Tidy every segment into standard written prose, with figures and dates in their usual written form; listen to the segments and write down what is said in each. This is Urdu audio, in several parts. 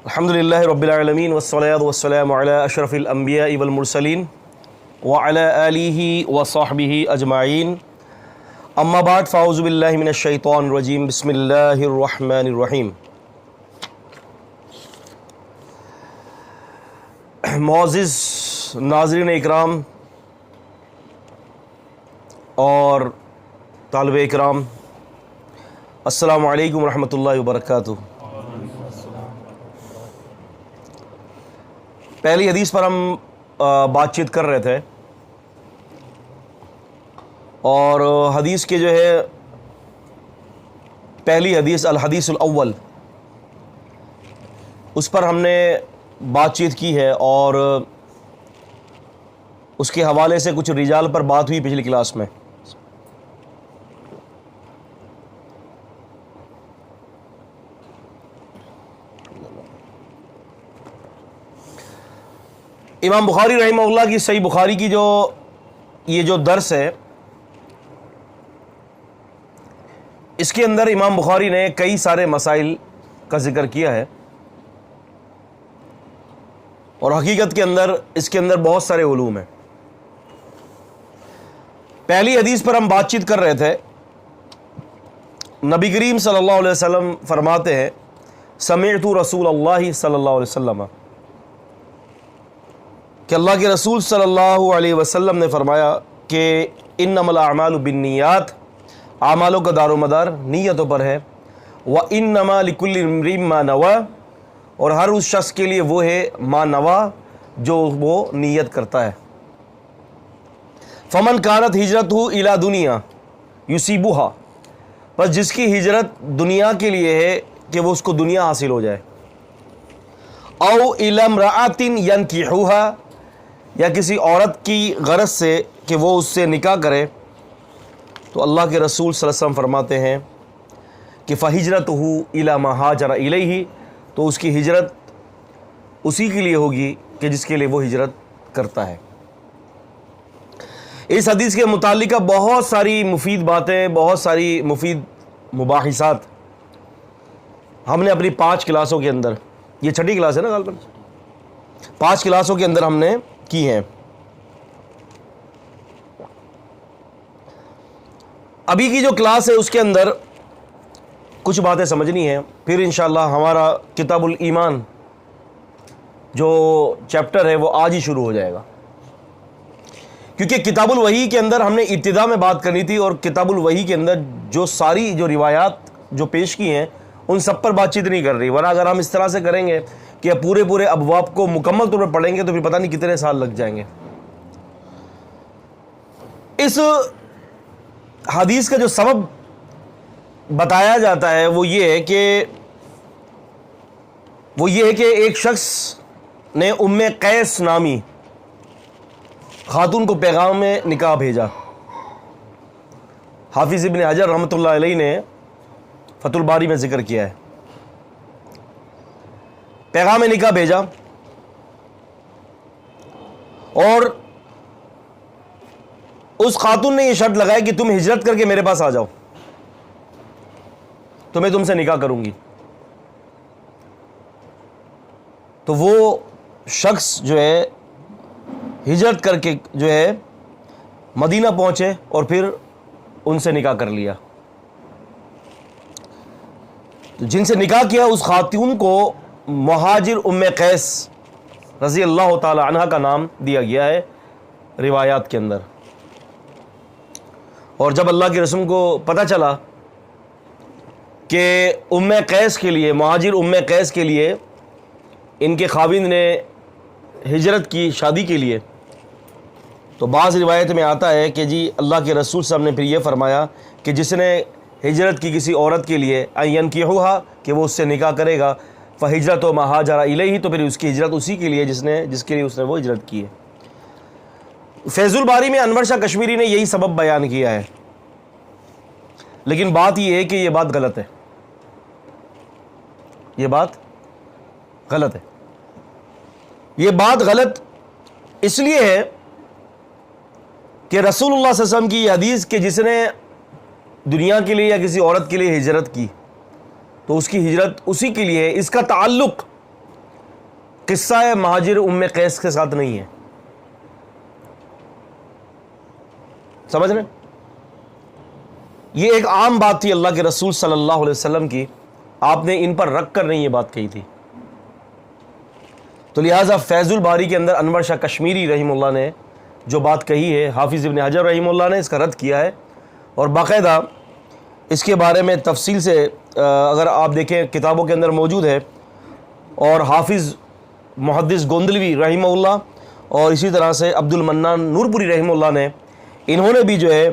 الحمدللہ رب العالمین والصلاة والسلام علی اشرف الانبیاء والمرسلین وعلی آلہ وصحبہ اجمعین اما بعد فاعوذ باللہ من الشیطان الرجیم بسم اللہ الرحمن الرحیم۔ معزز ناظرین اکرام اور طالب اکرام، السلام علیکم ورحمۃ اللہ وبرکاتہ۔ پہلی حدیث پر ہم بات چیت کر رہے تھے اور حدیث کے جو ہے پہلی حدیث الحدیث الاول، اس پر ہم نے بات چیت کی ہے اور اس کے حوالے سے کچھ رجال پر بات ہوئی پچھلی کلاس میں۔ امام بخاری رحمہ اللہ کی صحیح بخاری کی یہ جو درس ہے، اس کے اندر امام بخاری نے کئی سارے مسائل کا ذکر کیا ہے اور حقیقت کے اندر اس کے اندر بہت سارے علوم ہیں۔ پہلی حدیث پر ہم بات چیت کر رہے تھے، نبی کریم صلی اللہ علیہ وسلم فرماتے ہیں سمعت رسول اللہ صلی اللہ علیہ وسلم، کہ اللہ کے رسول صلی اللہ علیہ وسلم نے فرمایا کہ انما الاعمال بالنیات، اعمالوں کا دار و مدار نیتوں پر ہے، وانما لکل امرئ ما نوى، اور ہر اس شخص کے لیے وہ ہے ما نوى جو وہ نیت کرتا ہے۔ فمن كانت ہجرتہ الی دنیا یصیبها، بس جس کی ہجرت دنیا کے لیے ہے کہ وہ اس کو دنیا حاصل ہو جائے، او الی امرأۃ ینکحها، یا کسی عورت کی غرض سے کہ وہ اس سے نکاح کرے، تو اللہ کے رسول صلی اللہ علیہ وسلم فرماتے ہیں کہ فہجرتہ الی ما ہاجر الیہ، تو اس کی ہجرت اسی کے لیے ہوگی کہ جس کے لیے وہ ہجرت کرتا ہے۔ اس حدیث کے متعلقہ بہت ساری مفید باتیں، بہت ساری مفید مباحثات ہم نے اپنی 5 کلاسوں کے اندر، یہ 6ٹھی کلاس ہے نا غالباً، 5 کلاسوں کے اندر ہم نے کی ہیں۔ ابھی کی جو کلاس ہے اس کے اندر کچھ باتیں سمجھنی ہیں، پھر انشاءاللہ ہمارا کتاب الایمان جو چیپٹر ہے وہ آج ہی شروع ہو جائے گا، کیونکہ کتاب الوحی کے اندر ہم نے ابتدا میں بات کرنی تھی اور کتاب الوحی کے اندر جو ساری جو روایات جو پیش کی ہیں ان سب پر بات چیت نہیں کر رہی، ورنہ اگر ہم اس طرح سے کریں گے کہ پورے ابواب کو مکمل طور پر پڑھیں گے تو پھر پتہ نہیں کتنے سال لگ جائیں گے۔ اس حدیث کا جو سبب بتایا جاتا ہے وہ یہ ہے کہ ایک شخص نے ام قیس نامی خاتون کو پیغام میں نکاح بھیجا۔ حافظ ابن حجر رحمۃ اللہ علیہ نے فتح الباری میں ذکر کیا ہے، پیغام نکاح بھیجا اور اس خاتون نے یہ شرط لگائی کہ تم ہجرت کر کے میرے پاس آ جاؤ تو میں تم سے نکاح کروں گی۔ تو وہ شخص جو ہے ہجرت کر کے جو ہے مدینہ پہنچے اور پھر ان سے نکاح کر لیا۔ جن سے نکاح کیا اس خاتون کو مہاجر ام قیس رضی اللہ تعالی عنہ کا نام دیا گیا ہے روایات کے اندر۔ اور جب اللہ کے رسول کو پتہ چلا کہ ام قیس کے لیے، مہاجر ام قیس کے لیے ان کے خاوند نے ہجرت کی شادی کے لیے، تو بعض روایت میں آتا ہے کہ جی اللہ کے رسول صاحب نے پھر یہ فرمایا کہ جس نے ہجرت کی کسی عورت کے لیے ینکحها، کہ وہ اس سے نکاح کرے گا، فہجرت و ما ہاجر الیہ، تو پھر اس کی ہجرت اسی کے لیے جس کے لیے اس نے وہ ہجرت کی ہے۔ فیض الباری میں انور شاہ کشمیری نے یہی سبب بیان کیا ہے، لیکن بات یہ ہے کہ یہ بات غلط ہے، یہ بات غلط ہے۔ یہ بات غلط اس لیے ہے کہ رسول اللہ صلی اللہ علیہ وسلم کی یہ حدیث کہ جس نے دنیا کے لیے یا کسی عورت کے لیے ہجرت کی تو اس کی ہجرت اسی کے لیے ہے، اس کا تعلق قصہ ہے مہاجر ام قیس کے ساتھ نہیں ہے. سمجھ رہے؟ یہ ایک عام بات تھی اللہ کے رسول صلی اللہ علیہ وسلم کی، آپ نے ان پر رکھ کر نہیں یہ بات کہی تھی. تو لہٰذا فیض الباری کے اندر انور شاہ کشمیری رحمہ اللہ نے جو بات کہی ہے، حافظ ابن حجر رحمہ اللہ نے اس کا رد کیا ہے، اور باقاعدہ اس کے بارے میں تفصیل سے اگر آپ دیکھیں کتابوں کے اندر موجود ہے. اور حافظ محدث گوندلوی رحمہ اللہ اور اسی طرح سے عبد المنان نورپوری رحمہ اللہ نے، انہوں نے بھی جو ہے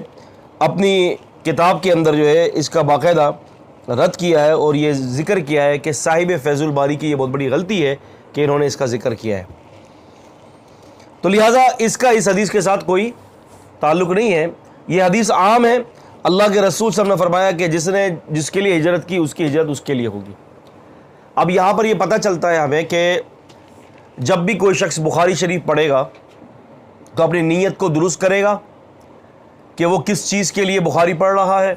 اپنی کتاب کے اندر جو ہے اس کا باقاعدہ رد کیا ہے، اور یہ ذکر کیا ہے کہ صاحب فیض الباری کی یہ بہت بڑی غلطی ہے کہ انہوں نے اس کا ذکر کیا ہے. تو لہٰذا اس کا اس حدیث کے ساتھ کوئی تعلق نہیں ہے. یہ حدیث عام ہے. اللہ کے رسول صلی اللہ علیہ وسلم نے فرمایا کہ جس کے لیے ہجرت کی اس کی ہجرت اس کے لیے ہوگی. اب یہاں پر یہ پتہ چلتا ہے ہمیں کہ جب بھی کوئی شخص بخاری شریف پڑھے گا تو اپنی نیت کو درست کرے گا کہ وہ کس چیز کے لیے بخاری پڑھ رہا ہے.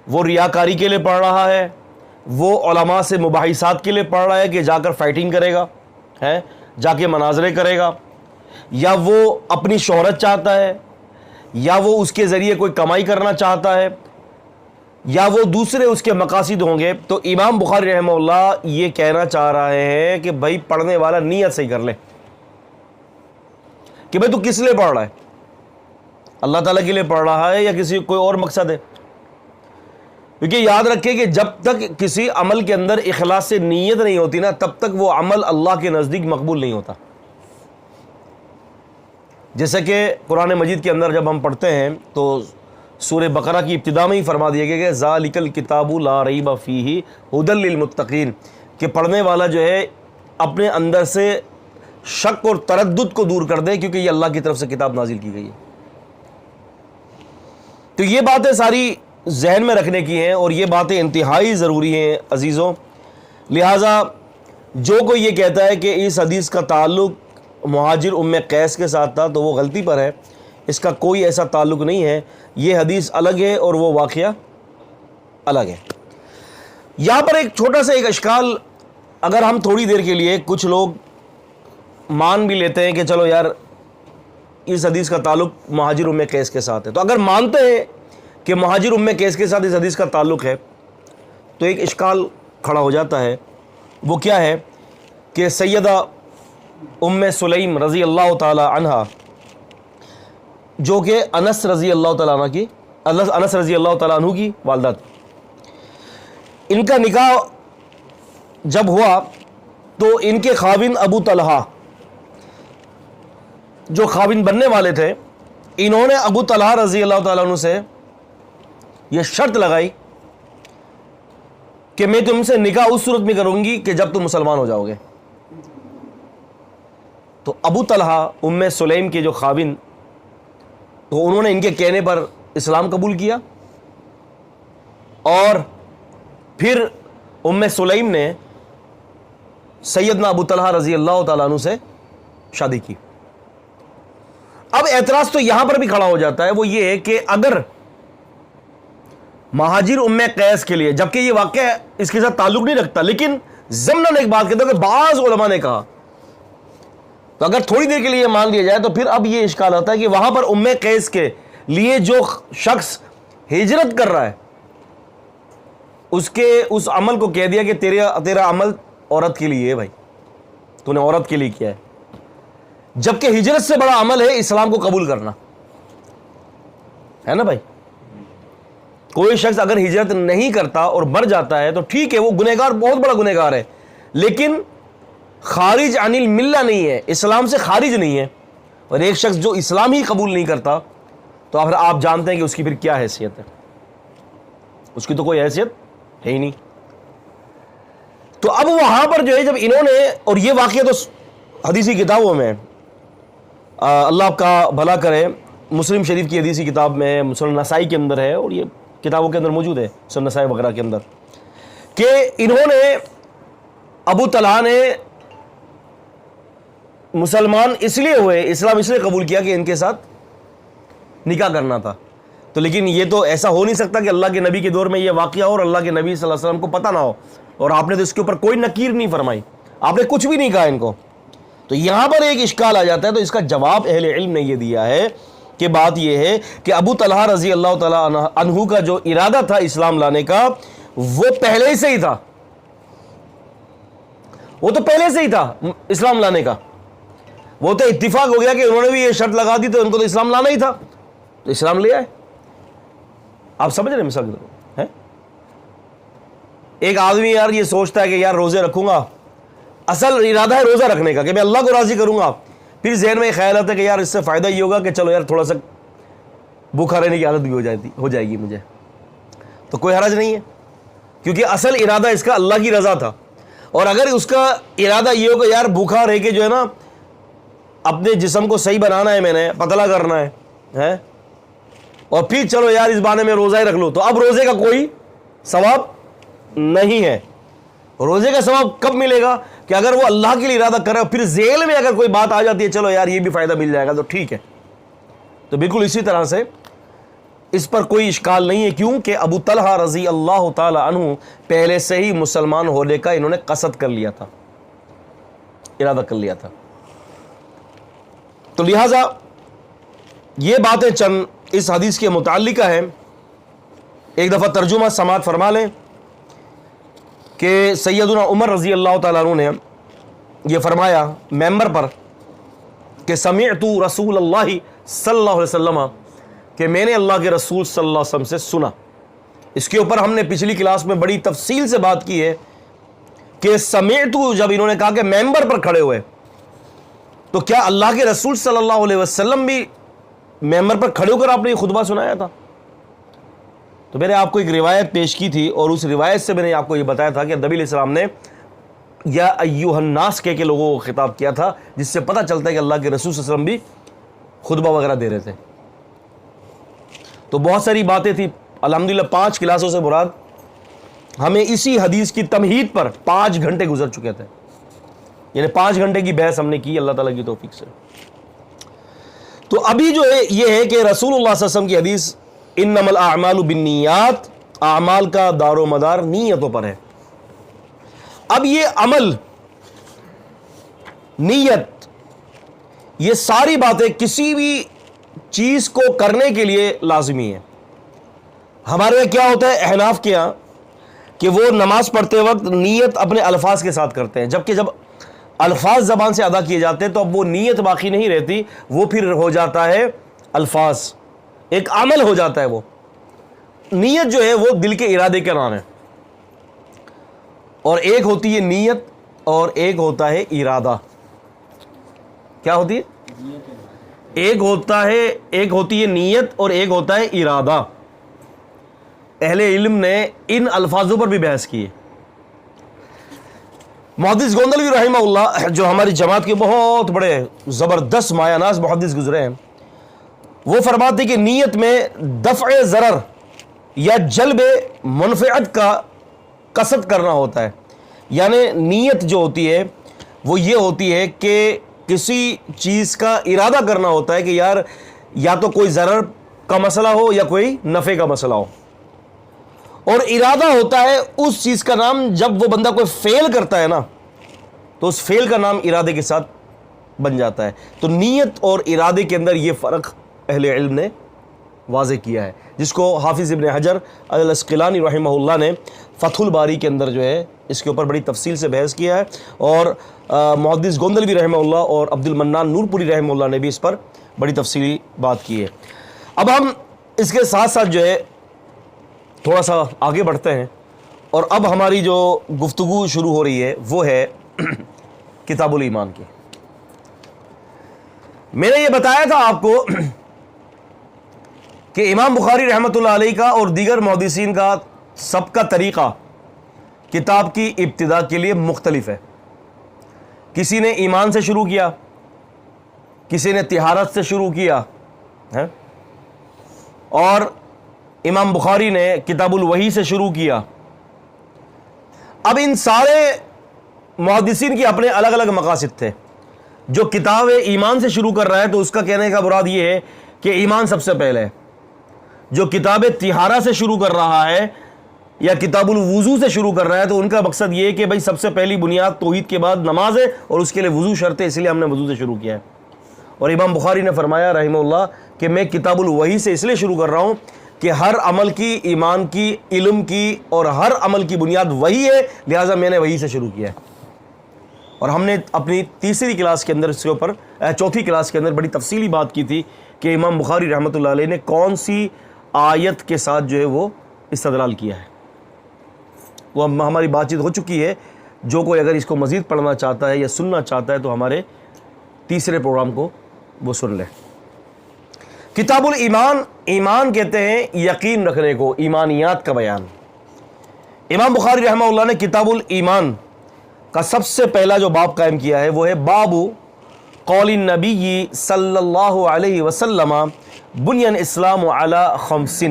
وہ ریاکاری کے لیے پڑھ رہا ہے، وہ علماء سے مباحثات کے لیے پڑھ رہا ہے کہ جا کر فائٹنگ کرے گا، جا کے مناظرے کرے گا، یا وہ اپنی شہرت چاہتا ہے، یا وہ اس کے ذریعے کوئی کمائی کرنا چاہتا ہے، یا وہ دوسرے اس کے مقاصد ہوں گے. تو امام بخاری رحمہ اللہ یہ کہنا چاہ رہے ہیں کہ بھائی پڑھنے والا نیت صحیح کر لے کہ بھائی تو کس لیے پڑھ رہا ہے، اللہ تعالیٰ کے لیے پڑھ رہا ہے یا کسی کوئی اور مقصد ہے. کیونکہ یاد رکھیں کہ جب تک کسی عمل کے اندر اخلاص سے نیت نہیں ہوتی نا، تب تک وہ عمل اللہ کے نزدیک مقبول نہیں ہوتا. جیسے کہ قرآن مجید کے اندر جب ہم پڑھتے ہیں تو سورہ بقرہ کی ابتدا میں ہی فرما دیا گیا کہ ذالک الکتاب لا ریب فیہ ھدی للمتقین، کہ پڑھنے والا جو ہے اپنے اندر سے شک اور تردد کو دور کر دے، کیونکہ یہ اللہ کی طرف سے کتاب نازل کی گئی ہے. تو یہ باتیں ساری ذہن میں رکھنے کی ہیں، اور یہ باتیں انتہائی ضروری ہیں عزیزوں. لہٰذا جو کوئی یہ کہتا ہے کہ اس حدیث کا تعلق مہاجر ام قیس کے ساتھ تھا تو وہ غلطی پر ہے. اس کا کوئی ایسا تعلق نہیں ہے. یہ حدیث الگ ہے اور وہ واقعہ الگ ہے. یہاں پر ایک چھوٹا سا ایک اشکال، اگر ہم تھوڑی دیر کے لیے، کچھ لوگ مان بھی لیتے ہیں کہ چلو یار اس حدیث کا تعلق مہاجر ام قیس کے ساتھ ہے، تو اگر مانتے ہیں کہ مہاجر ام قیس کے ساتھ اس حدیث کا تعلق ہے تو ایک اشکال کھڑا ہو جاتا ہے. وہ کیا ہے کہ سیدہ ام سلیم رضی اللہ تعالی عنہ، جو کہ انس رضی اللہ تعالیٰ عنہ کی والدہ تھی، ان کا نکاح جب ہوا تو ان کے خاوند ابو طلحہ جو خاوند بننے والے تھے، انہوں نے ابو طلحہ رضی اللہ تعالیٰ عنہ سے یہ شرط لگائی کہ میں تم سے نکاح اس صورت میں کروں گی کہ جب تم مسلمان ہو جاؤ گے. تو ابو طلحہ ام سلیم کے جو خاوند، تو انہوں نے ان کے کہنے پر اسلام قبول کیا، اور پھر ام سلیم نے سیدنا ابو طلحہ رضی اللہ تعالیٰ عنہ سے شادی کی. اب اعتراض تو یہاں پر بھی کھڑا ہو جاتا ہے، وہ یہ ہے کہ اگر مہاجر ام قیس کے لیے، جبکہ یہ واقعہ اس کے ساتھ تعلق نہیں رکھتا، لیکن ضمناً ایک بات کہتا ہوں کہ بعض علماء نے کہا، تو اگر تھوڑی دیر کے لیے مان لیا جائے تو پھر اب یہ اشکال آتا ہے کہ وہاں پر ام قیس کے لیے جو شخص ہجرت کر رہا ہے، اس عمل کو کہہ دیا کہ تیرا عمل عورت کے لیے ہے، بھائی تو نے عورت کے لیے کیا ہے، جبکہ ہجرت سے بڑا عمل ہے اسلام کو قبول کرنا، ہے نا بھائی. کوئی شخص اگر ہجرت نہیں کرتا اور مر جاتا ہے تو ٹھیک ہے، وہ گنہگار، بہت بڑا گنہگار ہے، لیکن خارج عن الملہ نہیں ہے، اسلام سے خارج نہیں ہے. اور ایک شخص جو اسلام ہی قبول نہیں کرتا تو پھر آپ جانتے ہیں کہ اس کی پھر کیا حیثیت ہے، اس کی تو کوئی حیثیت ہے ہی نہیں. تو اب وہاں پر جو ہے جب انہوں نے، اور یہ واقعہ تو حدیثی کتابوں میں، اللہ آپ کا بھلا کرے، مسلم شریف کی حدیثی کتاب میں، مسلم نسائی کے اندر ہے، اور یہ کتابوں کے اندر موجود ہے، مسلم نسائی وغیرہ کے اندر، کہ انہوں نے، ابو طلحہ نے مسلمان اس لیے ہوئے، اسلام اس لیے قبول کیا کہ ان کے ساتھ نکاح کرنا تھا. تو لیکن یہ تو ایسا ہو نہیں سکتا کہ اللہ کے نبی کے دور میں یہ واقعہ ہو اور اللہ کے نبی صلی اللہ علیہ وسلم کو پتہ نہ ہو، اور آپ نے تو اس کے اوپر کوئی نکیر نہیں فرمائی. آپ نے کچھ بھی نہیں کہا ان کو. تو یہاں پر ایک اشکال آ جاتا ہے, تو اس کا جواب اہل علم نے یہ دیا ہے کہ بات یہ ہے کہ ابو طلحہ رضی اللہ تعالیٰ عنہ کا جو ارادہ تھا اسلام لانے کا وہ پہلے سے ہی تھا, وہ تو پہلے سے ہی تھا اسلام لانے کا. وہ تو اتفاق ہو گیا کہ انہوں نے بھی یہ شرط لگا دی تو ان کو تو اسلام لانا ہی تھا, تو اسلام لے آئے. آپ سمجھ رہے ہیں مثال ہے؟ ایک آدمی یار یہ سوچتا ہے کہ یار روزے رکھوں گا, اصل ارادہ ہے روزہ رکھنے کا کہ میں اللہ کو راضی کروں گا, پھر ذہن میں خیال آتا ہے کہ یار اس سے فائدہ یہ ہوگا کہ چلو یار تھوڑا سا بھوکا رہنے کی عادت بھی ہو جائے گی مجھے, تو کوئی حرج نہیں ہے, کیونکہ اصل ارادہ اس کا اللہ کی رضا تھا. اور اگر اس کا ارادہ یہ ہو کہ یار بھوکا رہ کے جو ہے نا اپنے جسم کو صحیح بنانا ہے, میں نے پتلا کرنا ہے, اور پھر چلو یار اس بہانے میں روزہ ہی رکھ لو, تو اب روزے کا کوئی ثواب نہیں ہے. روزے کا ثواب کب ملے گا کہ اگر وہ اللہ کے لیے ارادہ کرے, پھر ذیل میں اگر کوئی بات آ جاتی ہے چلو یار یہ بھی فائدہ مل جائے گا تو ٹھیک ہے. تو بالکل اسی طرح سے اس پر کوئی اشکال نہیں ہے, کیونکہ ابو طلحہ رضی اللہ تعالی عنہ پہلے سے ہی مسلمان ہونے کا انہوں نے قصد کر لیا تھا, ارادہ کر لیا تھا. تو لہذا یہ باتیں چند اس حدیث کے متعلقہ ہیں. ایک دفعہ ترجمہ سماعت فرما لیں کہ سیدنا عمر رضی اللہ تعالیٰ عنہ نے یہ فرمایا ممبر پر کہ سمعت رسول اللہ صلی اللہ علیہ وسلم, کہ میں نے اللہ کے رسول صلی اللہ علیہ وسلم سے سنا. اس کے اوپر ہم نے پچھلی کلاس میں بڑی تفصیل سے بات کی ہے کہ سمعت جب انہوں نے کہا کہ ممبر پر کھڑے ہوئے, تو کیا اللہ کے رسول صلی اللہ علیہ وسلم بھی ممبر پر کھڑے ہو کر آپ نے یہ خطبہ سنایا تھا؟ تو میں نے آپ کو ایک روایت پیش کی تھی, اور اس روایت سے میں نے آپ کو یہ بتایا تھا کہ نبی علیہ السلام نے یا ایھا الناس کہہ کے لوگوں کو خطاب کیا تھا, جس سے پتہ چلتا ہے کہ اللہ کے رسول صلی اللہ علیہ وسلم بھی خطبہ وغیرہ دے رہے تھے. تو بہت ساری باتیں تھیں, الحمدللہ 5 کلاسوں سے مراد ہمیں اسی حدیث کی تمہید پر 5 گھنٹے گزر چکے تھے, یعنی 5 گھنٹے کی بحث ہم نے کی اللہ تعالیٰ کی توفیق سے. تو ابھی جو ہے یہ ہے کہ رسول اللہ صلی اللہ علیہ وسلم کی حدیث انما الاعمال بالنیات, اعمال کا دار و مدار نیتوں پر ہے. اب یہ عمل, نیت, یہ ساری باتیں کسی بھی چیز کو کرنے کے لیے لازمی ہے. ہمارے یہاں کیا ہوتا ہے احناف کے یہاں کہ وہ نماز پڑھتے وقت نیت اپنے الفاظ کے ساتھ کرتے ہیں, جبکہ جب الفاظ زبان سے ادا کیے جاتے ہیں تو اب وہ نیت باقی نہیں رہتی, وہ پھر ہو جاتا ہے الفاظ, ایک عمل ہو جاتا ہے. وہ نیت جو ہے وہ دل کے ارادے کا نام ہے, اور ایک ہوتی ہے نیت اور ایک ہوتا ہے ارادہ. کیا ہوتی ہے؟ ایک ہوتی ہے نیت اور ایک ہوتا ہے ارادہ. اہل علم نے ان الفاظوں پر بھی بحث کی ہے. محدث گوندلوی رحمہ اللہ جو ہماری جماعت کے بہت بڑے زبردست مایہ ناز محدث گزرے ہیں, وہ فرماتے کہ نیت میں دفع ضرر یا جلب منفعت کا قصد کرنا ہوتا ہے. یعنی نیت جو ہوتی ہے وہ یہ ہوتی ہے کہ کسی چیز کا ارادہ کرنا ہوتا ہے کہ یار یا تو کوئی ضرر کا مسئلہ ہو یا کوئی نفع کا مسئلہ ہو, اور ارادہ ہوتا ہے اس چیز کا نام جب وہ بندہ کوئی فعل کرتا ہے نا تو اس فعل کا نام ارادے کے ساتھ بن جاتا ہے. تو نیت اور ارادے کے اندر یہ فرق اہل علم نے واضح کیا ہے, جس کو حافظ ابن حجر العسقلانی رحمہ اللہ نے فتح الباری کے اندر جو ہے اس کے اوپر بڑی تفصیل سے بحث کیا ہے, اور محدث گوندلوی رحمہ اللہ اور عبد المنان نور پوری رحمہ اللہ نے بھی اس پر بڑی تفصیلی بات کی ہے. اب ہم اس کے ساتھ ساتھ جو ہے تھوڑا سا آگے بڑھتے ہیں, اور اب ہماری جو گفتگو شروع ہو رہی ہے وہ ہے کتاب الایمان کی. میں نے یہ بتایا تھا آپ کو کہ امام بخاری رحمۃ اللہ علیہ کا اور دیگر محدثین کا سب کا طریقہ کتاب کی ابتدا کے لیے مختلف ہے. کسی نے ایمان سے شروع کیا, کسی نے طہارت سے شروع کیا ہے, اور امام بخاری نے کتاب الوحی سے شروع کیا. اب ان سارے محدثین کی اپنے الگ الگ مقاصد تھے. جو کتاب ایمان سے شروع کر رہا ہے تو اس کا کہنے کا مراد یہ ہے کہ ایمان سب سے پہلے ہے. جو کتاب طہارہ سے شروع کر رہا ہے یا کتاب الوضو سے شروع کر رہا ہے تو ان کا مقصد یہ ہے کہ بھائی سب سے پہلی بنیاد توحید کے بعد نماز ہے اور اس کے لیے وضو شرط ہے، اس لیے ہم نے وضو سے شروع کیا ہے۔ اور امام بخاری نے فرمایا رحمہ اللہ کہ میں کتاب الوحی سے اس لیے شروع کر رہا ہوں کہ ہر عمل کی، ایمان کی، علم کی اور ہر عمل کی بنیاد وہی ہے، لہٰذا میں نے وہی سے شروع کیا ہے۔ اور ہم نے اپنی تیسری کلاس کے اندر اس کے اوپر، چوتھی کلاس کے اندر بڑی تفصیلی بات کی تھی کہ امام بخاری رحمۃ اللہ علیہ نے کون سی آیت کے ساتھ جو ہے وہ استدلال کیا ہے۔ وہ ہماری بات چیت ہو چکی ہے، جو کوئی اگر اس کو مزید پڑھنا چاہتا ہے یا سننا چاہتا ہے تو ہمارے تیسرے پروگرام کو وہ سن لے۔ کتاب الایمان، ایمان کہتے ہیں یقین رکھنے کو، ایمانیات کا بیان۔ امام بخاری رحمہ اللہ نے کتاب الایمان کا سب سے پہلا جو باب قائم کیا ہے وہ ہے باب قول النبی صلی اللہ علیہ وسلم بنی الاسلام علی خمس۔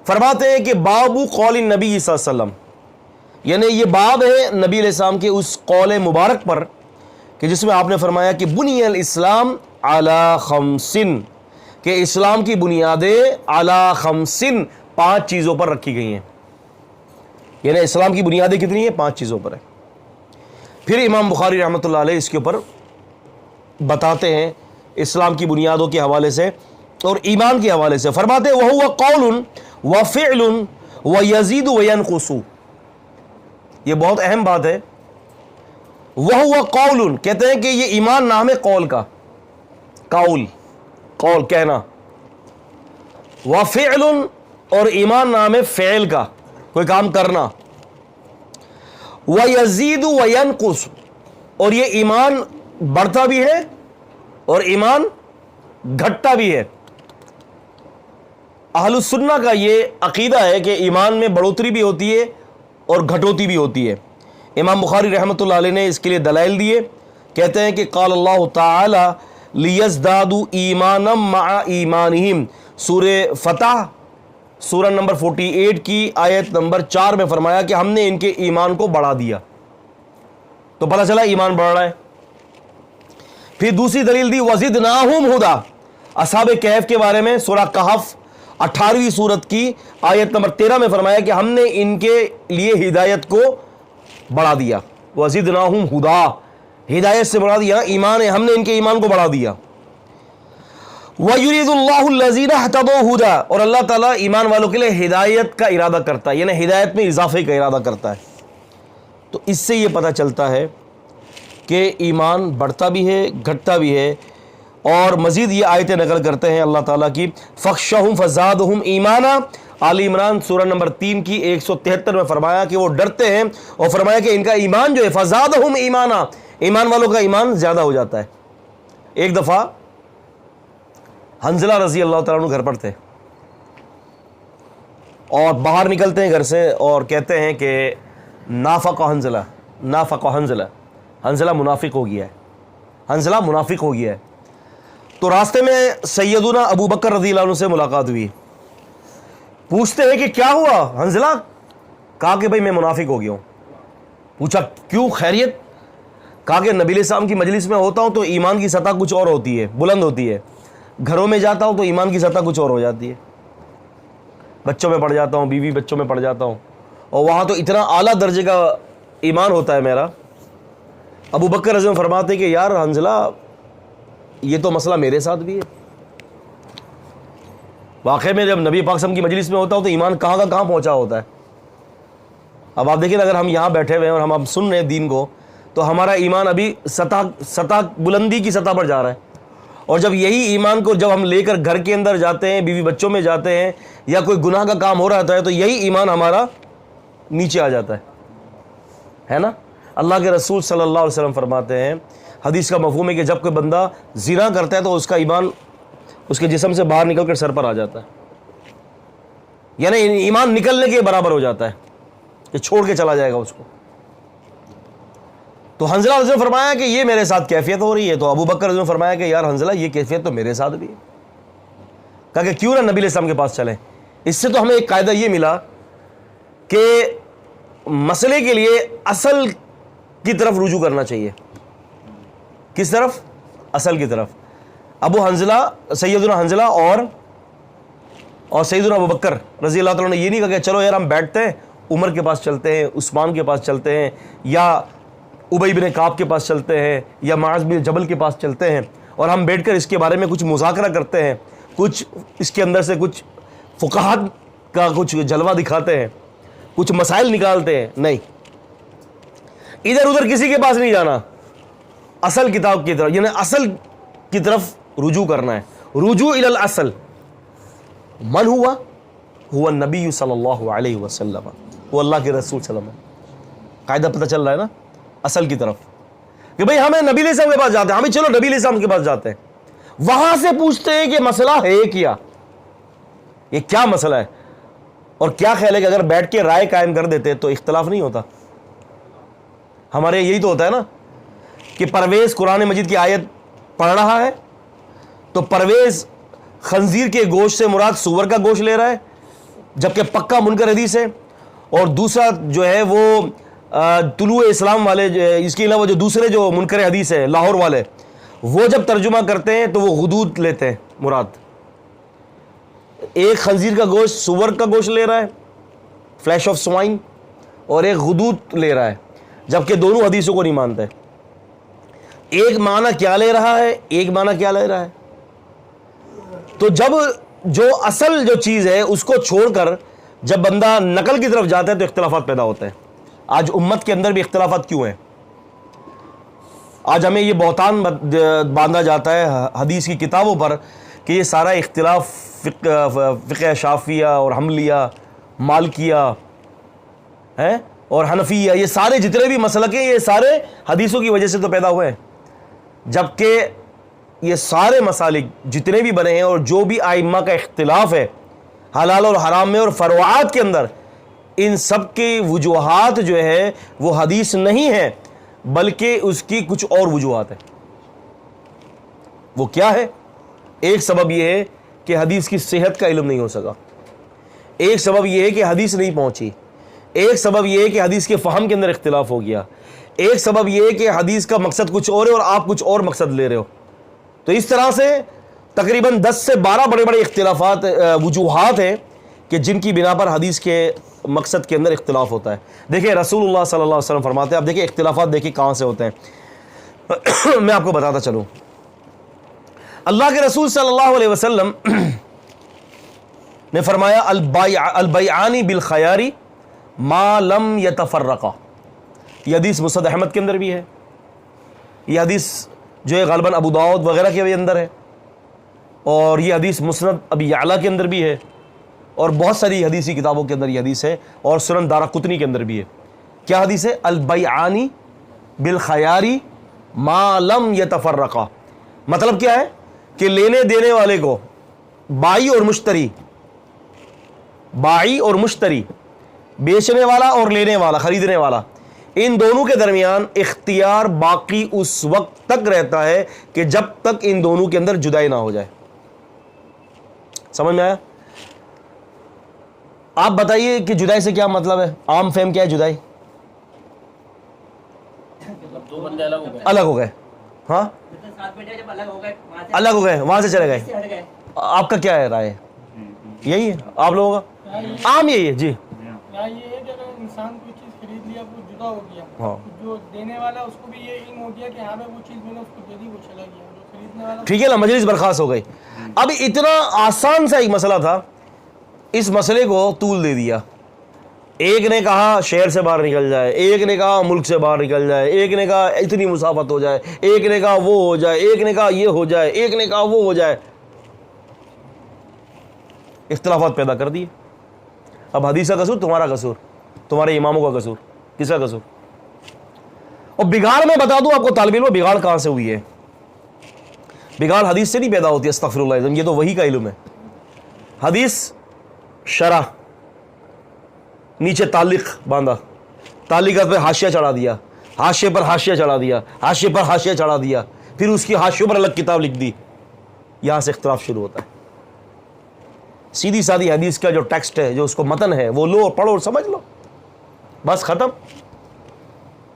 فرماتے ہیں کہ باب قول النبی صلی اللہ علیہ وسلم، یعنی یہ باب ہے نبی علیہ السلام کے اس قول مبارک پر کہ جس میں آپ نے فرمایا کہ بنی الاسلام علی خمس، کہ اسلام کی بنیادیں علی خمس، 5 چیزوں پر رکھی گئی ہیں۔ یعنی اسلام کی بنیادیں کتنی ہیں؟ 5 چیزوں پر ہے۔ پھر امام بخاری رحمۃ اللہ علیہ اس کے اوپر بتاتے ہیں اسلام کی بنیادوں کے حوالے سے اور ایمان کے حوالے سے۔ فرماتے ہیں وَهُوَ قَوْلٌ وَفِعْلٌ وَيَزِيدُ وَيَنْقُصُ۔ یہ بہت اہم بات ہے۔ وَهُوَ قَوْلٌ کہتے ہیں کہ یہ ایمان نام ہے قول کا، قول کہنا۔ وَفِعْلٌ اور ایمان نام ہے فعل کا، کوئی کام کرنا۔ وَيَزِيدُ وَيَنْقُصُ اور یہ ایمان بڑھتا بھی ہے اور ایمان گھٹتا بھی ہے۔ اہل السنہ کا یہ عقیدہ ہے کہ ایمان میں بڑھوتری بھی ہوتی ہے اور گھٹوتی بھی ہوتی ہے۔ امام بخاری رحمۃ اللہ علیہ نے اس کے لیے دلائل دیے، کہتے ہیں کہ قال اللہ تعالی لیزدادوا ایمانا مع ایمانہم، سورہ فتح سورہ نمبر 48 کی آیت نمبر 4 میں فرمایا کہ ہم نے ان کے ایمان کو بڑھا دیا، تو پتہ چلا ایمان بڑھ رہا ہے۔ پھر دوسری دلیل دی وزدناہم ہدی، اصحاب کہف کے بارے میں سورہ کہف 18ویں سورت کی آیت نمبر 13 میں فرمایا کہ ہم نے ان کے لیے ہدایت کو بڑھا دیا۔ وزدناہم ہدی، ہدایت سے بڑھا دیا، ایمان ہے، ہم نے ان کے ایمان کو بڑھا دیا۔ وَيُرِيدُ اللَّهُ الَّذِينَ اهْتَدَوْا هُدًى اور اللہ تعالیٰ ایمان والوں کے لیے ہدایت کا ارادہ کرتا ہے، یعنی ہدایت میں اضافے کا ارادہ کرتا ہے۔ تو اس سے یہ پتہ چلتا ہے کہ ایمان بڑھتا بھی ہے، گھٹتا بھی ہے۔ اور مزید یہ آیتیں نقل کرتے ہیں اللہ تعالیٰ کی، فَخْشَهُمْ فَزَادُهُمْ ایمانا، آل عمران سورہ نمبر 3 کی 173 میں فرمایا کہ وہ ڈرتے ہیں اور فرمایا کہ ان کا ایمان جو ہے فَزَادُهُمْ ایمانا، ایمان والوں کا ایمان زیادہ ہو جاتا ہے۔ ایک دفعہ حنظلہ رضی اللہ تعالیٰ عنہ گھر پر تھے اور باہر نکلتے ہیں گھر سے اور کہتے ہیں کہ نافق حنظلہ، نافق حنظلہ، حنظلہ منافق ہو گیا ہے، حنظلہ منافق ہو گیا ہے۔ تو راستے میں سیدنا ابو بکر رضی اللہ عنہ سے ملاقات ہوئی، پوچھتے ہیں کہ کیا ہوا حنظلہ؟ کہا کہ بھئی میں منافق ہو گیا ہوں۔ پوچھا کیوں، خیریت؟ کہا کہ نبی علیہ السلام کی مجلس میں ہوتا ہوں تو ایمان کی سطح کچھ اور ہوتی ہے، بلند ہوتی ہے، گھروں میں جاتا ہوں تو ایمان کی سطح کچھ اور ہو جاتی ہے، بچوں میں پڑ جاتا ہوں، بیوی بچوں میں پڑ جاتا ہوں، اور وہاں تو اتنا اعلیٰ درجے کا ایمان ہوتا ہے میرا۔ ابو بکر رضی اللہ عنہ فرماتے ہیں کہ یار حنظلہ یہ تو مسئلہ میرے ساتھ بھی ہے، واقعی میں جب نبی پاک صلی اللہ علیہ وسلم کی مجلس میں ہوتا ہوں تو ایمان کہاں کا کہاں پہنچا ہوتا ہے۔ اب آپ دیکھیں اگر ہم یہاں بیٹھے ہوئے ہیں اور ہم اب سن رہے ہیں دین کو تو ہمارا ایمان ابھی سطح بلندی کی سطح پر جا رہا ہے، اور جب یہی ایمان کو جب ہم لے کر گھر کے اندر جاتے ہیں، بیوی بچوں میں جاتے ہیں یا کوئی گناہ کا کام ہو رہا ہے تو یہی ایمان ہمارا نیچے آ جاتا ہے نا۔ اللہ کے رسول صلی اللہ علیہ وسلم فرماتے ہیں، حدیث کا مفہوم ہے کہ جب کوئی بندہ زنا کرتا ہے تو اس کا ایمان اس کے جسم سے باہر نکل کر سر پر آ جاتا ہے، یعنی ایمان نکلنے کے برابر ہو جاتا ہے کہ چھوڑ کے چلا جائے گا اس کو۔ تو حنظلہ رضی اللہ عنہ نے فرمایا کہ یہ میرے ساتھ کیفیت ہو رہی ہے، تو ابو بکر رضی اللہ عنہ نے فرمایا کہ یار حنظلہ یہ کیفیت تو میرے ساتھ بھی ہے۔ کہا کہ کیوں نہ نبی علیہ السلام کے پاس چلیں۔ اس سے تو ہمیں ایک قاعدہ یہ ملا کہ مسئلے کے لیے اصل کی طرف رجوع کرنا چاہیے۔ کس طرف؟ اصل کی طرف۔ ابو حنظلہ، سیدنا حنظلہ اور اور سیدنا ابو بکر رضی اللہ تعالیٰ نے یہ نہیں کہا کہ چلو یار ہم بیٹھتے ہیں, عمر کے پاس چلتے ہیں, عثمان کے پاس چلتے ہیں, یا ابی بن کعب کے پاس چلتے ہیں, یا معاذ بن جبل کے پاس چلتے ہیں, اور ہم بیٹھ کر اس کے بارے میں کچھ مذاکرہ کرتے ہیں, کچھ اس کے اندر سے کچھ فقہات کا کچھ جلوہ دکھاتے ہیں, کچھ مسائل نکالتے ہیں. نہیں, ادھر ادھر کسی کے پاس نہیں جانا, اصل کتاب کی طرف, یعنی اصل کی طرف رجوع کرنا ہے. رجوع الی الاصل. من ہوا النبی صلی اللہ علیہ وسلم, وہ اللہ کے رسول صلی اللہ علیہ وسلم. قاعدہ پتہ چل رہا ہے نا, اصل کی طرف, کہ بھئی ہمیں نبی علیہ السلام کے پاس جاتے ہیں, ہمیں چلو نبی علیہ السلام کے پاس جاتے ہیں, وہاں سے پوچھتے ہیں کہ مسئلہ ہے کیا, یہ کیا مسئلہ ہے. اور کیا خیال ہے کہ اگر بیٹھ کے رائے قائم کر دیتے تو اختلاف نہیں ہوتا. ہمارے یہی تو ہوتا ہے نا کہ پرویز قرآن مجید کی آیت پڑھ رہا ہے تو پرویز خنزیر کے گوشت سے مراد سور کا گوشت لے رہا ہے, جبکہ پکا منکر حدیث ہے. اور دوسرا جو ہے وہ طلوع اسلام والے, اس کے علاوہ جو دوسرے جو منکر حدیث ہے لاہور والے, وہ جب ترجمہ کرتے ہیں تو وہ غدود لیتے ہیں مراد. ایک خنزیر کا گوشت سور کا گوشت لے رہا ہے, فلیش آف سوائن, اور ایک غدود لے رہا ہے, جبکہ دونوں حدیثوں کو نہیں مانتے. ایک معنی کیا لے رہا ہے, ایک معنی کیا لے رہا ہے. تو جب جو اصل جو چیز ہے اس کو چھوڑ کر جب بندہ نقل کی طرف جاتا ہے تو اختلافات پیدا ہوتے ہیں. آج امت کے اندر بھی اختلافات کیوں ہیں؟ آج ہمیں یہ بہتان باندھا جاتا ہے حدیث کی کتابوں پر کہ یہ سارا اختلاف فقہ شافعیہ اور حنبلیہ, مالکیہ ہیں اور حنفیہ, یہ سارے جتنے بھی مسلک ہیں یہ سارے حدیثوں کی وجہ سے تو پیدا ہوئے ہیں. جبکہ یہ سارے مسالک جتنے بھی بنے ہیں اور جو بھی ائمہ کا اختلاف ہے حلال اور حرام میں اور فروعات کے اندر, ان سب کی وجوہات جو ہے وہ حدیث نہیں ہے بلکہ اس کی کچھ اور وجوہات ہیں. وہ کیا ہے؟ ایک سبب یہ ہے کہ حدیث کی صحت کا علم نہیں ہو سکا, ایک سبب یہ ہے کہ حدیث نہیں پہنچی, ایک سبب یہ ہے کہ حدیث کے فہم کے اندر اختلاف ہو گیا, ایک سبب یہ ہے کہ حدیث کا مقصد کچھ اور ہے اور آپ کچھ اور مقصد لے رہے ہو. تو اس طرح سے تقریباً 10 سے 12 بڑے بڑے اختلافات وجوہات ہیں کہ جن کی بنا پر حدیث کے مقصد کے اندر اختلاف ہوتا ہے. دیکھیں رسول اللہ صلی اللہ علیہ وسلم فرماتے ہیں, آپ دیکھیں اختلافات دیکھیں کہاں سے ہوتے ہیں. میں آپ کو بتاتا چلوں, اللہ کے رسول صلی اللہ علیہ وسلم نے فرمایا البیعانی بالخیار ما لم یتفرقا. یہ حدیث مسند احمد کے اندر بھی ہے, یہ حدیث جو ہے غالباً ابو داؤد وغیرہ کے اندر ہے, اور یہ حدیث مسند ابی یعلا کے اندر بھی ہے, اور بہت ساری حدیثی کتابوں کے اندر یہ حدیث ہے, اور سنن دارقطنی کے اندر بھی ہے. کیا حدیث ہے؟ البیعانی بالخیار ما لم یتفرقا. مطلب کیا ہے کہ لینے دینے والے کو, بائی اور مشتری, بیچنے والا اور لینے والا, خریدنے والا, ان دونوں کے درمیان اختیار باقی اس وقت تک رہتا ہے کہ جب تک ان دونوں کے اندر جدائی نہ ہو جائے. سمجھ میں آیا؟ آپ بتائیے کہ جدائی سے کیا مطلب ہے؟ عام فہم کیا ہے جدائی؟ دو بندے الگ ہو گئے. ہاں الگ ہو گئے, وہاں سے چلے گئے. آپ کا کیا ہے رائے؟ یہی ہے آپ لوگوں کا عام یہی ہے. جی یہ ہے کہ اگر انسان کوئی چیز خرید لیا وہ جدا ہو گیا, ہاں, جو دینے والا اس کو بھی یہ علم ہو گیا کہ ہاں میں وہ چیز میں نے اس کو دے دی, وہ چلا گیا. جو خریدنے والا ٹھیک ہے نا, مجلس برخاست ہو گئی. اب اتنا آسان سا ایک مسئلہ تھا, اس مسئلے کو طول دے دیا. ایک نے کہا شہر سے باہر نکل جائے, ایک نے کہا ملک سے باہر نکل جائے, ایک نے کہا اتنی مسافت ہو جائے, ایک نے کہا وہ ہو جائے, ایک نے کہا یہ ہو جائے, ایک نے کہا وہ ہو جائے. اختلافات پیدا کر دیے. اب حدیث کا قصور تمہارا قصور, تمہارے اماموں کا قصور, کس کا قصور؟ اور بگاڑ میں بتا دوں آپ کو طالب علم, بگاڑ کہاں سے ہوئی ہے؟ بگاڑ حدیث سے نہیں پیدا ہوتی, استغفر اللہ, یہ تو وہی کا علم ہے. حدیث شرح نیچے تعلق باندھا, تعلقات پہ حاشیہ چڑھا دیا, حاشیے پر حاشیہ چڑھا دیا, حاشیے پر حاشیہ چڑھا دیا, پھر اس کی حاشیوں پر الگ کتاب لکھ دی. یہاں سے اختلاف شروع ہوتا ہے. سیدھی سادی حدیث کا جو ٹیکسٹ ہے, جو اس کو متن ہے, وہ لو اور پڑھو اور سمجھ لو, بس ختم.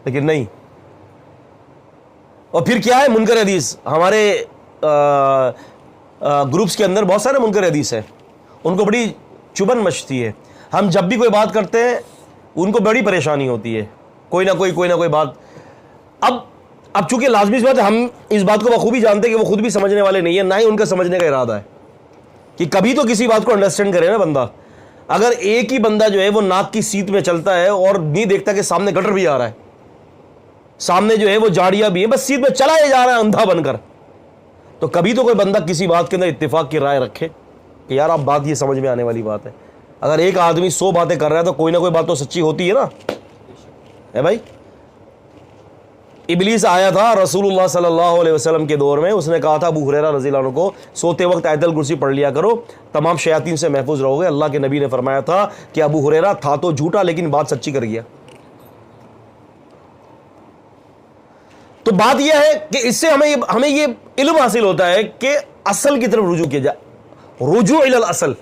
لیکن نہیں. اور پھر کیا ہے منکر حدیث؟ ہمارے گروپس کے اندر بہت سارے منکر حدیث ہیں, ان کو بڑی چبھن مچتی ہے. ہم جب بھی کوئی بات کرتے ہیں ان کو بڑی پریشانی ہوتی ہے, کوئی نہ کوئی بات. اب چونکہ لازمی سی بات ہے, ہم اس بات کو بخوبی جانتے ہیں کہ وہ خود بھی سمجھنے والے نہیں ہیں, نہ ہی ان کا سمجھنے کا ارادہ ہے کہ کبھی تو کسی بات کو انڈرسٹینڈ کرے نا بندہ. اگر ایک ہی بندہ جو ہے وہ ناک کی سیٹ میں چلتا ہے اور نہیں دیکھتا کہ سامنے گٹر بھی آ رہا ہے, سامنے جو ہے وہ جاڑیاں بھی ہیں, بس سیٹ میں چلا ہی جا رہا ہے اندھا بن کر, تو کبھی تو کوئی بندہ کسی بات کے اندر اتفاق کی رائے رکھے کہ یار اب بات یہ سمجھ میں آنے والی بات ہے. اگر ایک آدمی 100 باتیں کر رہا ہے تو کوئی نہ کوئی بات تو سچی ہوتی ہے نا, ہے بھائی. ابلیس آیا تھا رسول اللہ صلی اللہ علیہ وسلم کے دور میں, اس نے کہا تھا ابو ہریرہ رضی اللہ عنہ کو سوتے وقت آیت الکرسی پڑھ لیا کرو, تمام شیاطین سے محفوظ رہو گے. اللہ کے نبی نے فرمایا تھا کہ ابو ہریرہ تھا تو جھوٹا لیکن بات سچی کر گیا. تو بات یہ ہے کہ اس سے ہمیں یہ علم حاصل ہوتا ہے کہ اصل کی طرف رجوع کیا جائے, رجوع الی الاصل.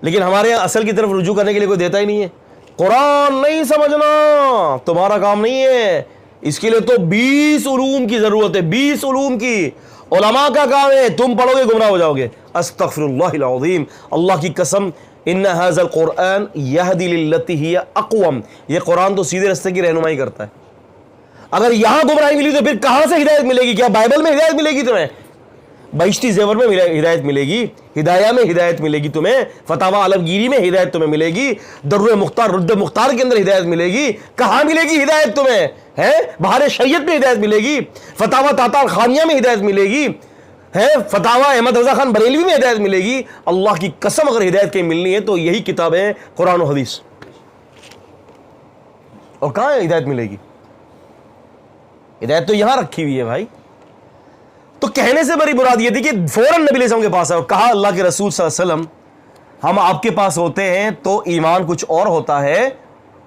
لیکن ہمارے یہاں اصل کی طرف رجوع کرنے کے لیے کوئی دیتا ہی نہیں ہے. قرآن نہیں سمجھنا تمہارا کام نہیں ہے, اس کے لیے تو 20 علوم کی ضرورت ہے, 20 علوم کی. علماء کا کام ہے, تم پڑھو گے گمراہ ہو جاؤ گے. استغفر اللہ العظیم, اللہ کی قسم, ان ھذا القرآن یہدی للتی ہی اقوم, یہ قرآن تو سیدھے راستے کی رہنمائی کرتا ہے. اگر یہاں گمراہی ملی تو پھر کہاں سے ہدایت ملے گی؟ کیا بائبل میں ہدایت ملے گی تمہیں؟ بہشتی زیور میں ہدایت ملے گی, ہدایہ میں ہدایت ملے گی تمہیں, فتاوی عالمگیری میں ہدایت تمہیں ملے گی, در مختار رد مختار کے اندر ہدایت ملے گی. کہاں ملے گی ہدایت تمہیں؟ ہے بہار شریعت میں ہدایت ملے گی, فتاوی تاتار خانیہ میں ہدایت ملے گی, ہے فتاوی احمد رضا خان بریلوی میں ہدایت ملے گی. اللہ کی قسم اگر ہدایت کہیں ملنی ہے تو یہی کتاب ہے قرآن و حدیث. اور کہاں ہے ہدایت ملے گی؟ ہدایت تو یہاں رکھی ہوئی ہے بھائی. تو کہنے سے بڑی مراد یہ تھی کہ فوراً نبی علیہ السلام کے پاس آئے, کہا اللہ کے رسول صلی اللہ علیہ وسلم ہم آپ کے پاس ہوتے ہیں تو ایمان کچھ اور ہوتا ہے,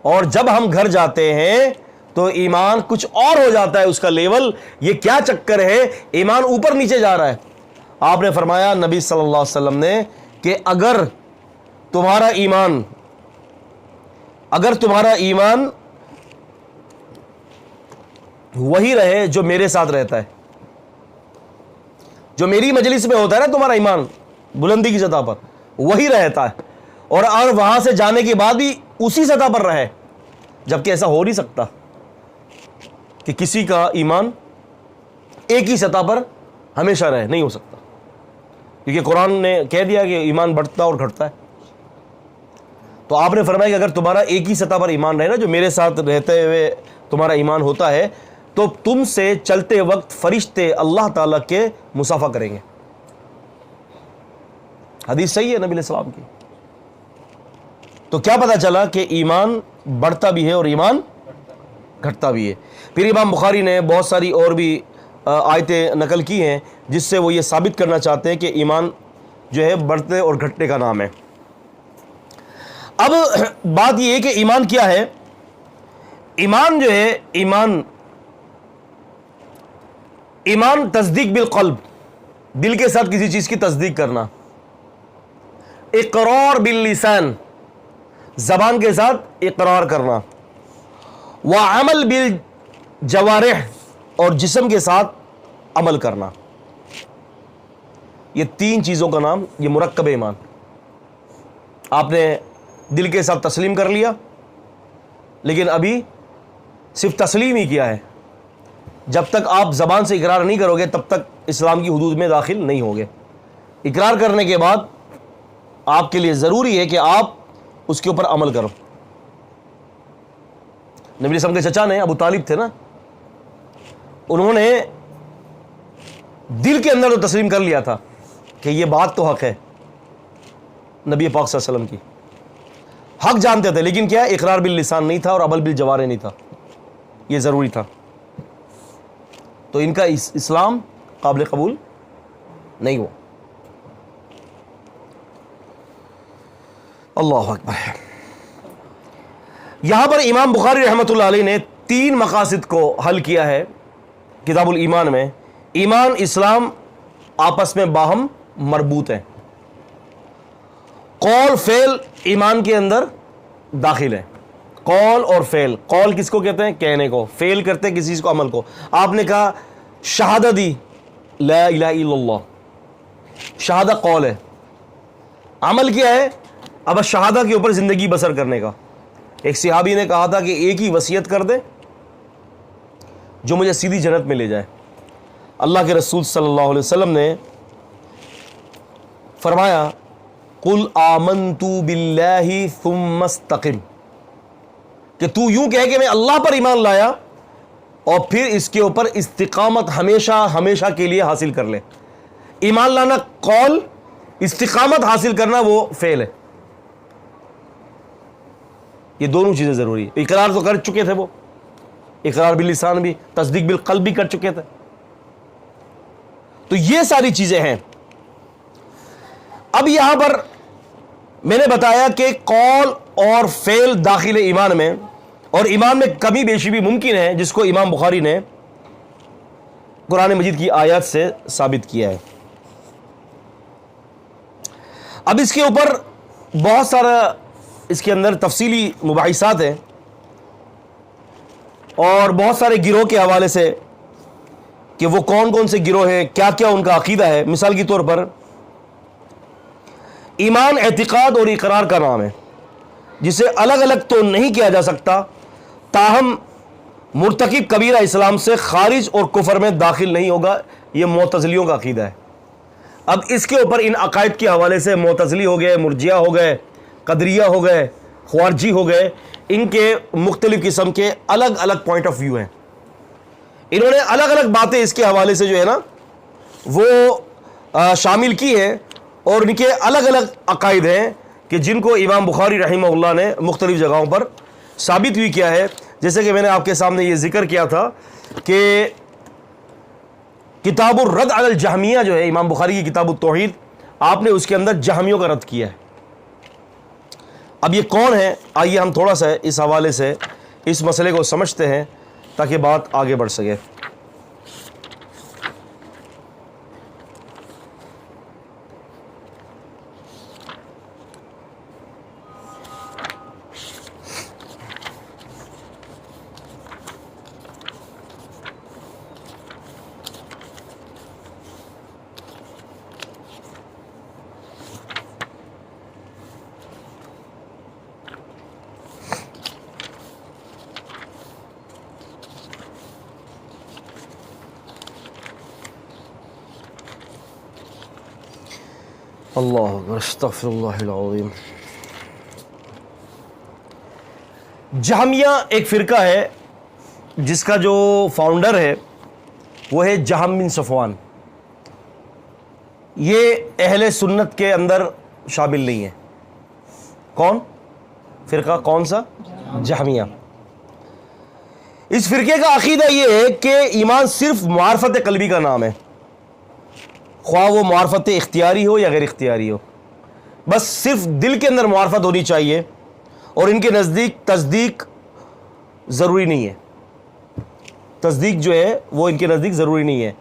اور جب ہم گھر جاتے ہیں تو ایمان کچھ اور ہو جاتا ہے, اس کا لیول. یہ کیا چکر ہے, ایمان اوپر نیچے جا رہا ہے. آپ نے فرمایا نبی صلی اللہ علیہ وسلم نے کہ اگر تمہارا ایمان وہی رہے جو میرے ساتھ رہتا ہے, جو میری مجلس میں ہوتا ہے نا, تمہارا ایمان بلندی کی سطح پر وہی رہتا ہے, اور وہاں سے جانے کے بعد بھی اسی سطح پر رہے, جبکہ ایسا ہو نہیں سکتا کہ کسی کا ایمان ایک ہی سطح پر ہمیشہ رہے, نہیں ہو سکتا, کیونکہ قرآن نے کہہ دیا کہ ایمان بڑھتا اور گھٹتا ہے. تو آپ نے فرمایا کہ اگر تمہارا ایک ہی سطح پر ایمان رہے نا, جو میرے ساتھ رہتے ہوئے تمہارا ایمان ہوتا ہے, تو تم سے چلتے وقت فرشتے اللہ تعالیٰ کے مصافحہ کریں گے. حدیث صحیح ہے نبی علیہ السلام کی. تو کیا پتا چلا کہ ایمان بڑھتا بھی ہے اور ایمان گھٹتا بھی ہے. پھر امام بخاری نے بہت ساری اور بھی آیتیں نقل کی ہیں جس سے وہ یہ ثابت کرنا چاہتے ہیں کہ ایمان جو ہے بڑھتے اور گھٹنے کا نام ہے. اب بات یہ ہے کہ ایمان کیا ہے. ایمان جو ہے, ایمان تصدیق بالقلب, دل کے ساتھ کسی چیز کی تصدیق کرنا. اقرار باللسان, زبان کے ساتھ اقرار کرنا. وعمل بالجوارح, اور جسم کے ساتھ عمل کرنا. یہ 3 چیزوں کا نام, یہ مرکب ایمان. آپ نے دل کے ساتھ تسلیم کر لیا, لیکن ابھی صرف تسلیم ہی کیا ہے. جب تک آپ زبان سے اقرار نہیں کرو گے تب تک اسلام کی حدود میں داخل نہیں ہوگے. اقرار کرنے کے بعد آپ کے لیے ضروری ہے کہ آپ اس کے اوپر عمل کرو. نبی علیہ السلام کے چچا نے, ابو طالب تھے نا, انہوں نے دل کے اندر تو تسلیم کر لیا تھا کہ یہ بات تو حق ہے نبی پاک صلی اللہ علیہ وسلم کی, حق جانتے تھے, لیکن کیا اقرار باللسان نہیں تھا اور عمل بالجوارح نہیں تھا. یہ ضروری تھا. تو ان کا اسلام قابل قبول نہیں ہوا. اللہ اکبر. یہاں پر امام بخاری رحمۃ اللہ علیہ نے 3 مقاصد کو حل کیا ہے کتاب الایمان میں. ایمان اسلام آپس میں باہم مربوط ہیں. قول فعل ایمان کے اندر داخل ہے. قول اور فعل, قول کس کو کہتے ہیں؟ کہنے کو. فعل کرتے ہیں کسی چیز کو, عمل کو. آپ نے کہا شہادت دی لا الہ الا اللہ, شہادت قول ہے, عمل کیا ہے؟ اب شہادہ کے اوپر زندگی بسر کرنے کا. ایک صحابی نے کہا تھا کہ ایک ہی وصیت کر دے جو مجھے سیدھی جنت میں لے جائے. اللہ کے رسول صلی اللہ علیہ وسلم نے فرمایا قل آمنت باللہ ثم استقم، کہ تو یوں کہے کہ میں اللہ پر ایمان لایا اور پھر اس کے اوپر استقامت ہمیشہ ہمیشہ کے لیے حاصل کر لے. ایمان لانا قول، استقامت حاصل کرنا وہ فعل ہے. یہ دونوں چیزیں ضروری ہے. اقرار تو کر چکے تھے، وہ اقرار باللسان بھی، تصدیق بالقلب بھی کر چکے تھے. تو یہ ساری چیزیں ہیں. اب یہاں پر میں نے بتایا کہ قول اور فعل داخل ایمان میں، اور ایمان میں کمی بیشی بھی ممکن ہے، جس کو امام بخاری نے قرآن مجید کی آیات سے ثابت کیا ہے. اب اس کے اوپر بہت سارا اس کے اندر تفصیلی مباحثات ہیں، اور بہت سارے گروہ کے حوالے سے کہ وہ کون کون سے گروہ ہیں، کیا کیا ان کا عقیدہ ہے. مثال کے طور پر ایمان اعتقاد اور اقرار کا نام ہے، جسے الگ الگ تو نہیں کیا جا سکتا، تاہم مرتکب کبیرہ اسلام سے خارج اور کفر میں داخل نہیں ہوگا. یہ معتزلیوں کا عقیدہ ہے. اب اس کے اوپر ان عقائد کے حوالے سے معتزلی ہو گئے، مرجیہ ہو گئے، قدریہ ہو گئے، خوارجی ہو گئے، ان کے مختلف قسم کے الگ الگ پوائنٹ آف ویو ہیں. انہوں نے الگ الگ باتیں اس کے حوالے سے جو ہے نا وہ شامل کی ہیں، اور ان کے الگ الگ عقائد ہیں کہ جن کو امام بخاری رحمہ اللہ نے مختلف جگہوں پر ثابت بھی کیا ہے. جیسے کہ میں نے آپ کے سامنے یہ ذکر کیا تھا کہ کتاب الرد علی الجہمیہ جو ہے امام بخاری کی کتاب التوحید، آپ نے اس کے اندر جہمیوں کا رد کیا ہے. اب یہ کون ہے؟ آئیے ہم تھوڑا سا اس حوالے سے اس مسئلے کو سمجھتے ہیں تاکہ بات آگے بڑھ سکے. اللہ اکبر، استغفر اللہ العظیم. جہمیہ ایک فرقہ ہے جس کا جو فاؤنڈر ہے وہ ہے جہم بن صفوان. یہ اہل سنت کے اندر شامل نہیں ہے. کون فرقہ؟ کون سا؟ جہمیہ. اس فرقے کا عقیدہ یہ ہے کہ ایمان صرف معرفت قلبی کا نام ہے، خواہ وہ معرفت اختیاری ہو یا غیر اختیاری ہو. بس صرف دل کے اندر معرفت ہونی چاہیے، اور ان کے نزدیک تصدیق ضروری نہیں ہے. تصدیق جو ہے وہ ان کے نزدیک ضروری نہیں ہے.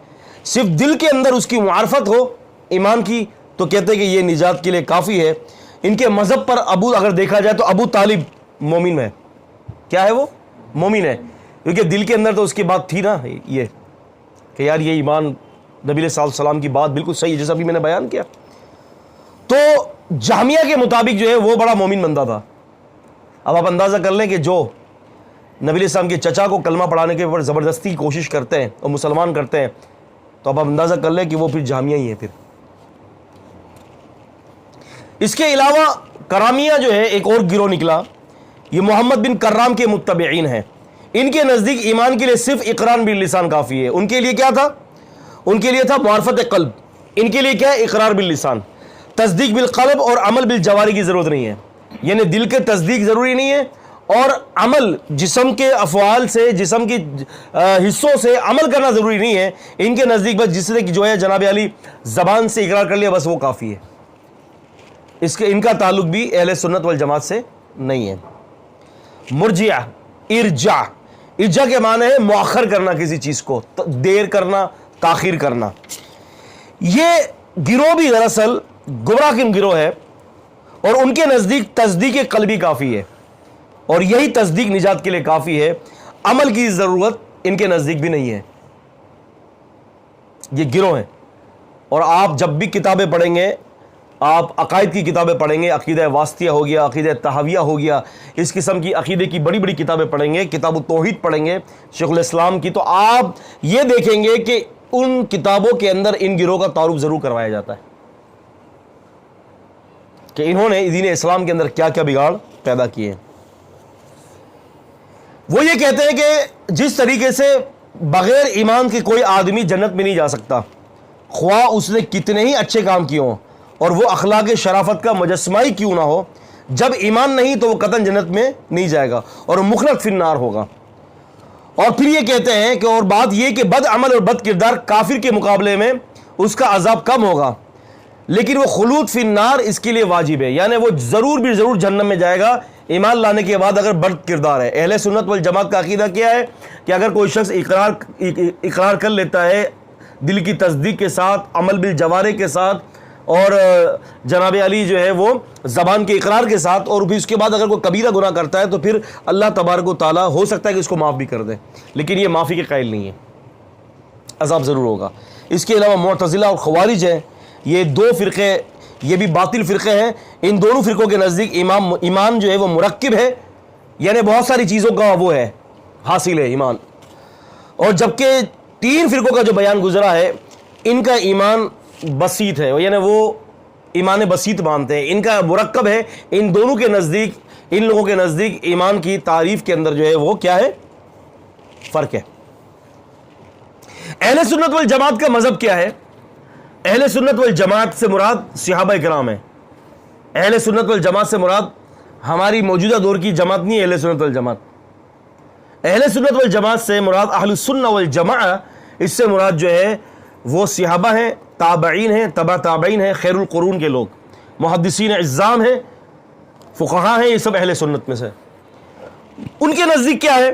صرف دل کے اندر اس کی معرفت ہو ایمان کی تو کہتے ہیں کہ یہ نجات کے لیے کافی ہے. ان کے مذہب پر اگر دیکھا جائے تو ابو طالب مومن ہے. کیا ہے وہ؟ مومن ہے، کیونکہ دل کے اندر تو اس کی بات تھی نا یہ کہ یار یہ ایمان نبی صلی اللہ علیہ وسلم کی بات بالکل صحیح ہے، جیسا بھی میں نے بیان کیا. تو جہمیہ کے مطابق جو ہے وہ بڑا مومن بندہ تھا. اب آپ اندازہ کر لیں کہ جو نبی علیہ السلام کے چچا کو کلمہ پڑھانے کے اوپر زبردستی کوشش کرتے ہیں اور مسلمان کرتے ہیں، تو اب آپ اندازہ کر لیں کہ وہ پھر جہمیہ ہی ہے. پھر اس کے علاوہ کرامیہ جو ہے ایک اور گروہ نکلا، یہ محمد بن کرام کے متبعین ہیں. ان کے نزدیک ایمان کے لیے صرف اقرار باللسان کافی ہے. ان کے لیے کیا تھا؟ ان کے لیے تھا معرفت قلب. ان کے لیے کیا ہے؟ اقرار باللسان. تصدیق بالقلب اور عمل بالجوارح کی ضرورت نہیں ہے. یعنی دل کے تصدیق ضروری نہیں ہے، اور عمل جسم کے افعال سے، جسم کے حصوں سے عمل کرنا ضروری نہیں ہے. ان کے نزدیک بس جس نے جو ہے جناب علی زبان سے اقرار کر لیا بس وہ کافی ہے. ان کا تعلق بھی اہل سنت والجماعت سے نہیں ہے. مرجیہ، ارجاء کے معنی ہے مؤخر کرنا کسی چیز کو، دیر کرنا، تاخیر کرنا. یہ گروہ بھی دراصل گمراہ کن گروہ ہے، اور ان کے نزدیک تصدیق قلبی کافی ہے، اور یہی تصدیق نجات کے لیے کافی ہے. عمل کی ضرورت ان کے نزدیک بھی نہیں ہے. یہ گروہ ہیں. اور آپ جب بھی کتابیں پڑھیں گے آپ عقائد کی کتابیں پڑھیں گے، عقیدہ واسطیہ ہو گیا، عقیدہ تحویہ ہو گیا، اس قسم کی عقیدے کی بڑی بڑی کتابیں پڑھیں گے، کتاب التوحید پڑھیں گے شیخ الاسلام کی، تو آپ یہ دیکھیں گے کہ ان کتابوں کے اندر ان گروہ کا تعارف ضرور کروایا جاتا ہے کہ انہوں نے دین اسلام کے اندر کیا کیا بگاڑ پیدا کیے ہیں۔ وہ یہ کہتے ہیں کہ جس طریقے سے بغیر ایمان کے کوئی آدمی جنت میں نہیں جا سکتا، خواہ اس نے کتنے ہی اچھے کام کیے ہوں اور وہ اخلاق شرافت کا مجسمہ ہی کیوں نہ ہو، جب ایمان نہیں تو وہ قطعاً جنت میں نہیں جائے گا اور مخلد فی النار ہوگا۔ اور پھر یہ کہتے ہیں کہ اور بات یہ کہ بد عمل اور بد کردار کافر کے مقابلے میں اس کا عذاب کم ہوگا، لیکن وہ خلود فی النار اس کے لیے واجب ہے، یعنی وہ ضرور بھی ضرور جہنم میں جائے گا ایمان لانے کے بعد اگر بد کردار ہے۔ اہل سنت والجماعت کا عقیدہ کیا ہے کہ اگر کوئی شخص اقرار کر لیتا ہے دل کی تصدیق کے ساتھ، عمل بالجوارح کے ساتھ، اور جناب علی جو ہے وہ زبان کے اقرار کے ساتھ، اور پھر اس کے بعد اگر کوئی کبیرہ گناہ کرتا ہے تو پھر اللہ تبارک و تعالیٰ ہو سکتا ہے کہ اس کو معاف بھی کر دے، لیکن یہ معافی کے قائل نہیں ہے، عذاب ضرور ہوگا۔ اس کے علاوہ معتزلہ اور خوارج ہیں، یہ دو فرقے، یہ بھی باطل فرقے ہیں۔ ان دونوں فرقوں کے نزدیک ایمان جو ہے وہ مرکب ہے، یعنی بہت ساری چیزوں کا وہ ہے، حاصل ہے ایمان، اور جبکہ تین فرقوں کا جو بیان گزرا ہے ان کا ایمان بسیط ہے، یعنی وہ ایمان بسیط مانتے ہیں، ان کا مرکب ہے۔ ان دونوں کے نزدیک، ان لوگوں کے نزدیک ایمان کی تعریف کے اندر جو ہے وہ کیا ہے، فرق ہے۔ اہل سنت والجماعت کا مذہب کیا ہے؟ اہل سنت والجماعت سے مراد صحابہ کرام ہیں۔ اہل سنت والجماعت سے مراد ہماری موجودہ دور کی جماعت نہیں ہے۔ اہل سنت والجماعت، اہل سنت والجماعت سے مراد اہل السنہ والجماعہ، اس سے مراد جو ہے وہ صحابہ ہیں، تابعین ہیں، تبع تابعین ہیں، خیر القرون کے لوگ، محدثین اعظام ہیں، فقہاء ہیں، یہ سب اہل سنت میں سے۔ ان کے نزدیک کیا ہے؟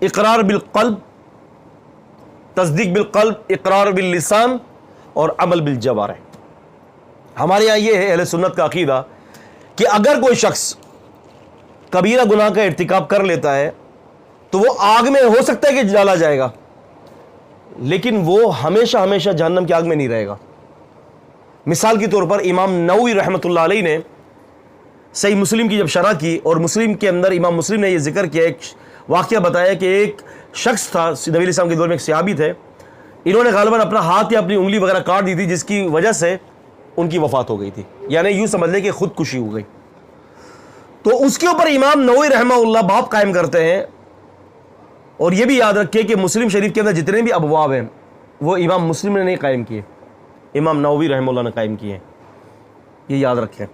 اقرار بالقلب، تصدیق بالقلب، اقرار باللسان اور عمل بالجوارح۔ ہمارے یہاں یہ ہے اہل سنت کا عقیدہ کہ اگر کوئی شخص کبیرہ گناہ کا ارتکاب کر لیتا ہے تو وہ آگ میں ہو سکتا ہے کہ ڈالا جائے گا، لیکن وہ ہمیشہ ہمیشہ جہنم کی آگ میں نہیں رہے گا۔ مثال کے طور پر امام نووی رحمۃ اللہ علیہ نے صحیح مسلم کی جب شرح کی، اور مسلم کے اندر امام مسلم نے یہ ذکر کیا، ایک واقعہ بتایا کہ ایک شخص تھا نبی علیہ السلام کے دور میں، ایک صحابی تھے، انہوں نے غالباً اپنا ہاتھ یا اپنی انگلی وغیرہ کاٹ دی تھی، جس کی وجہ سے ان کی وفات ہو گئی تھی، یعنی یوں سمجھ لیں کہ خودکشی ہو گئی۔ تو اس کے اوپر امام نووی رحمہ اللہ باب قائم کرتے ہیں، اور یہ بھی یاد رکھیں کہ مسلم شریف کے اندر جتنے بھی ابواب ہیں وہ امام مسلم نے نہیں قائم کیے، امام نووی رحمہ اللہ نے قائم کیے ہیں، یہ یاد رکھیں۔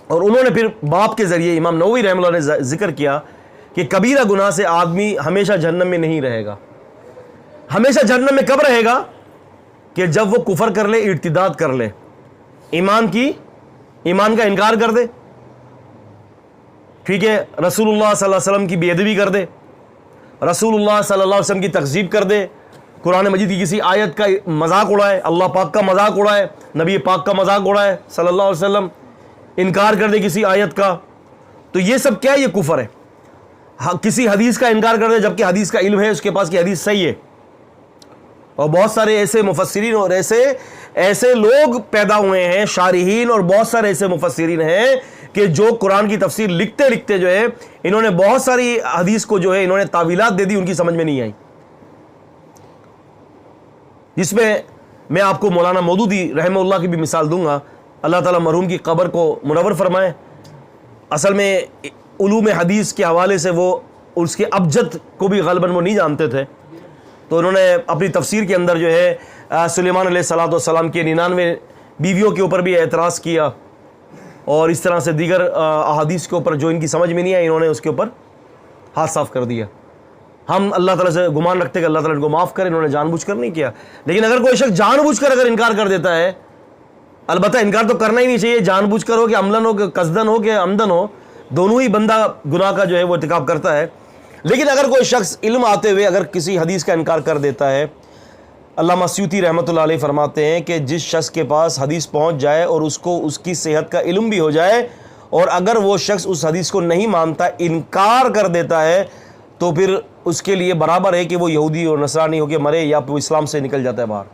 اور انہوں نے پھر باب کے ذریعے امام نووی رحمہ اللہ نے ذکر کیا کہ کبیرہ گناہ سے آدمی ہمیشہ جہنم میں نہیں رہے گا۔ ہمیشہ جہنم میں کب رہے گا؟ کہ جب وہ کفر کر لے، ارتداد کر لے، ایمان کا انکار کر دے، ٹھیک ہے، رسول اللہ صلی اللہ علیہ وسلم کی بے ادبی کر دے، رسول اللہ صلی اللہ علیہ وسلم کی تکذیب کر دے، قرآن مجید کی کسی آیت کا مذاق اڑائے، اللہ پاک کا مذاق اڑائے، نبی پاک کا مذاق اڑائے صلی اللہ علیہ وسلم، انکار کر دے کسی آیت کا، تو یہ سب کیا ہے؟ یہ کفر ہے۔ کسی حدیث کا انکار کر دے جبکہ حدیث کا علم ہے اس کے پاس کہ حدیث صحیح ہے۔ اور بہت سارے ایسے مفسرین اور ایسے لوگ پیدا ہوئے ہیں، شارحین، اور بہت سارے ایسے مفسرین ہیں کہ جو قرآن کی تفسیر لکھتے لکھتے جو ہے انہوں نے بہت ساری حدیث کو جو ہے انہوں نے تعویلات دے دی، ان کی سمجھ میں نہیں آئی، جس میں آپ کو مولانا مودودی رحمہ اللہ کی بھی مثال دوں گا، اللہ تعالیٰ مرحوم کی قبر کو منور فرمائے۔ اصل میں علوم حدیث کے حوالے سے وہ اس کے ابجد کو بھی غالباً وہ نہیں جانتے تھے، تو انہوں نے اپنی تفسیر کے اندر جو ہے سلیمان علیہ السلام کے 99 بیویوں کے اوپر بھی اعتراض کیا، اور اس طرح سے دیگر احادیث کے اوپر جو ان کی سمجھ میں نہیں آئی انہوں نے اس کے اوپر ہاتھ صاف کر دیا۔ ہم اللہ تعالیٰ سے گمان رکھتے کہ اللہ تعالیٰ ان کو معاف کرے، انہوں نے جان بوجھ کر نہیں کیا، لیکن اگر کوئی شخص جان بوجھ کر اگر انکار کر دیتا ہے، البتہ انکار تو کرنا ہی نہیں چاہیے، جان بوجھ کر ہو کہ عملاً ہو کہ قصداً ہو کہ عمدن ہو، دونوں ہی بندہ گناہ کا جو ہے وہ ارتکاب کرتا ہے۔ لیکن اگر کوئی شخص علم آتے ہوئے اگر کسی حدیث کا انکار کر دیتا ہے، علامہ سیوطی رحمۃ اللہ علیہ فرماتے ہیں کہ جس شخص کے پاس حدیث پہنچ جائے اور اس کو اس کی صحت کا علم بھی ہو جائے، اور اگر وہ شخص اس حدیث کو نہیں مانتا، انکار کر دیتا ہے، تو پھر اس کے لیے برابر ہے کہ وہ یہودی اور نصرانی ہو کے مرے یا وہ اسلام سے نکل جاتا ہے باہر۔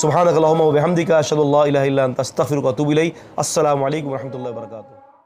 سبحانک اللہم و بحمدک اشہد ان لا الہ الا انت استغفرک و اتوب الیک. السلام علیکم و رحمۃ اللہ وبرکاتہ.